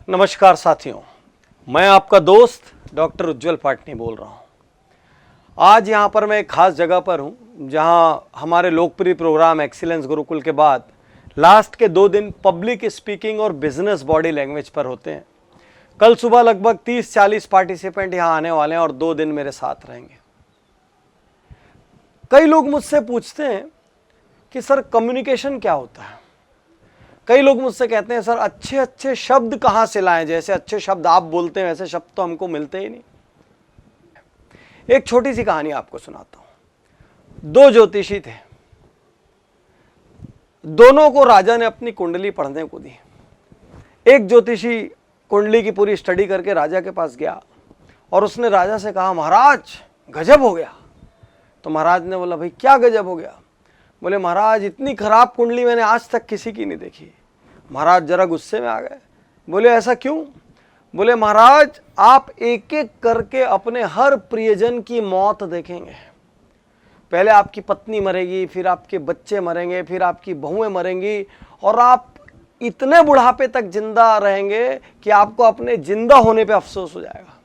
नमस्कार साथियों, मैं आपका दोस्त डॉक्टर उज्जवल पाटनी बोल रहा हूँ। आज यहाँ पर मैं एक खास जगह पर हूँ जहाँ हमारे लोकप्रिय प्रोग्राम एक्सीलेंस गुरुकुल के बाद लास्ट के 2 दिन पब्लिक स्पीकिंग और बिजनेस बॉडी लैंग्वेज पर होते हैं। कल सुबह लगभग 30-40 पार्टिसिपेंट यहाँ आने वाले हैं और 2 दिन मेरे साथ रहेंगे। कई लोग मुझसे पूछते हैं कि सर कम्युनिकेशन क्या होता है। कई लोग मुझसे कहते हैं सर अच्छे अच्छे शब्द कहाँ से लाएं, जैसे अच्छे शब्द आप बोलते हैं वैसे शब्द तो हमको मिलते ही नहीं। एक छोटी सी कहानी आपको सुनाता हूं। 2 ज्योतिषी थे, दोनों को राजा ने अपनी कुंडली पढ़ने को दी। एक ज्योतिषी कुंडली की पूरी स्टडी करके राजा के पास गया और उसने राजा से कहा, महाराज गजब हो गया। तो महाराज ने बोला, भाई क्या गजब हो गया? बोले, महाराज इतनी खराब कुंडली मैंने आज तक किसी की नहीं देखी। महाराज जरा गुस्से में आ गए। बोले, ऐसा क्यों? बोले, महाराज आप एक एक करके अपने हर प्रियजन की मौत देखेंगे। पहले आपकी पत्नी मरेगी, फिर आपके बच्चे मरेंगे, फिर आपकी बहुएं मरेंगी और आप इतने बुढ़ापे तक जिंदा रहेंगे कि आपको अपने जिंदा होने पे अफसोस हो जाएगा।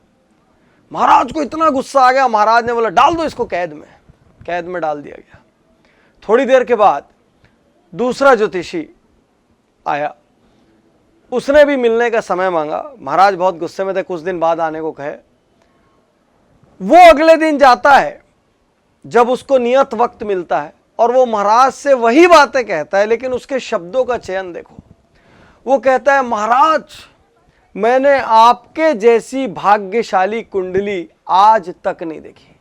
महाराज को इतना गुस्सा आ गया, महाराज ने बोला, डाल दो इसको कैद में डाल दिया गया। थोड़ी देर के बाद दूसरा ज्योतिषी आया, उसने भी मिलने का समय मांगा। महाराज बहुत गुस्से में थे, कुछ दिन बाद आने को कहे। वो अगले दिन जाता है जब उसको नियत वक्त मिलता है और वो महाराज से वही बातें कहता है, लेकिन उसके शब्दों का चयन देखो। वो कहता है, महाराज मैंने आपके जैसी भाग्यशाली कुंडली आज तक नहीं देखी।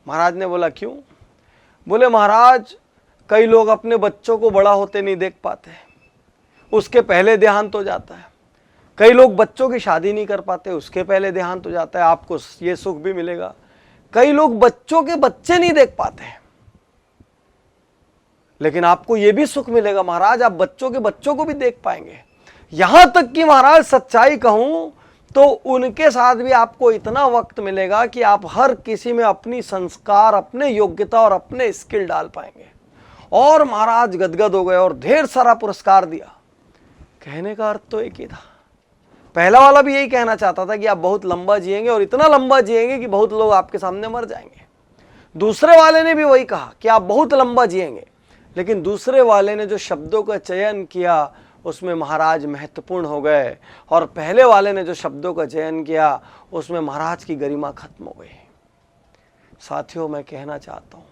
महाराज ने बोला, क्यों? बोले, महाराज कई लोग अपने बच्चों को बड़ा होते नहीं देख पाते, उसके पहले देहांत हो जाता है। कई लोग बच्चों की शादी नहीं कर पाते, उसके पहले देहांत हो जाता है। आपको ये सुख भी मिलेगा। कई लोग बच्चों के बच्चे नहीं देख पाते, लेकिन आपको ये भी सुख मिलेगा, महाराज आप बच्चों के बच्चों को भी देख पाएंगे। यहां तक कि महाराज सच्चाई कहूं तो उनके साथ भी आपको इतना वक्त मिलेगा कि आप हर किसी में अपनी संस्कार, अपने योग्यता और अपने स्किल डाल पाएंगे। और महाराज गदगद हो गए और ढेर सारा पुरस्कार दिया। कहने का अर्थ तो एक ही था। पहला वाला भी यही कहना चाहता था कि आप बहुत लंबा जिएंगे और इतना लंबा जिएंगे कि बहुत लोग आपके सामने मर जाएंगे। दूसरे वाले ने भी वही कहा कि आप बहुत लंबा जिएंगे, लेकिन दूसरे वाले ने जो शब्दों का चयन किया उसमें महाराज महत्वपूर्ण हो गए और पहले वाले ने जो शब्दों का चयन किया उसमें महाराज की गरिमा खत्म हो गई। साथियों, मैं कहना चाहता हूं,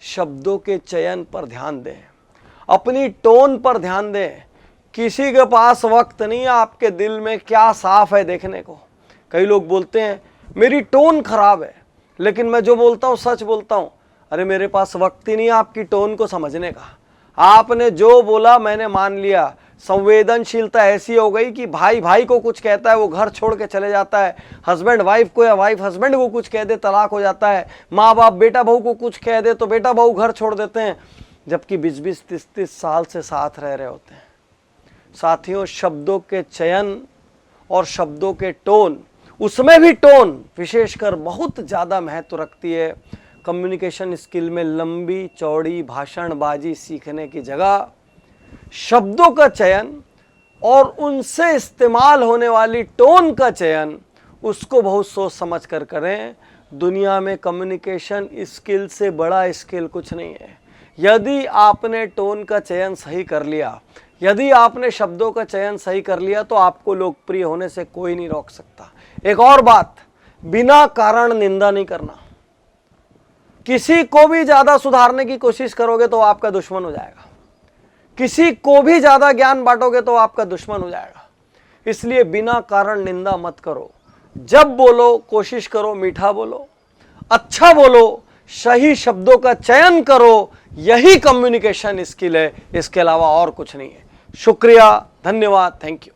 शब्दों के चयन पर ध्यान दें, अपनी टोन पर ध्यान दें। किसी के पास वक्त नहीं है आपके दिल में क्या साफ है देखने को। कई लोग बोलते हैं मेरी टोन खराब है, लेकिन मैं जो बोलता हूं सच बोलता हूं। अरे मेरे पास वक्त ही नहीं है आपकी टोन को समझने का। आपने जो बोला मैंने मान लिया। संवेदनशीलता ऐसी हो गई कि भाई भाई को कुछ कहता है वो घर छोड़ के चले जाता है, हस्बैंड वाइफ को या वाइफ हस्बैंड को कुछ कह दे तलाक हो जाता है, माँ बाप बेटा बहू को कुछ कह दे तो बेटा बहू घर छोड़ देते हैं, जबकि 20-20, 30-30 साल से साथ रह रहे होते हैं। साथियों, शब्दों के चयन और शब्दों के टोन, उसमें भी टोन विशेषकर बहुत ज़्यादा महत्व रखती है। कम्युनिकेशन स्किल में लंबी चौड़ी भाषणबाजी सीखने की जगह शब्दों का चयन और उनसे इस्तेमाल होने वाली टोन का चयन, उसको बहुत सोच समझ कर करें। दुनिया में कम्युनिकेशन स्किल से बड़ा स्किल कुछ नहीं है। यदि आपने टोन का चयन सही कर लिया, यदि आपने शब्दों का चयन सही कर लिया, तो आपको लोकप्रिय होने से कोई नहीं रोक सकता। एक और बात, बिना कारण निंदा नहीं करना। किसी को भी ज्यादा सुधारने की कोशिश करोगे तो आपका दुश्मन हो जाएगा। किसी को भी ज्यादा ज्ञान बांटोगे तो आपका दुश्मन हो जाएगा। इसलिए बिना कारण निंदा मत करो। जब बोलो कोशिश करो मीठा बोलो, अच्छा बोलो, सही शब्दों का चयन करो। यही कम्युनिकेशन स्किल है, इसके अलावा और कुछ नहीं है। शुक्रिया, धन्यवाद, थैंक यू।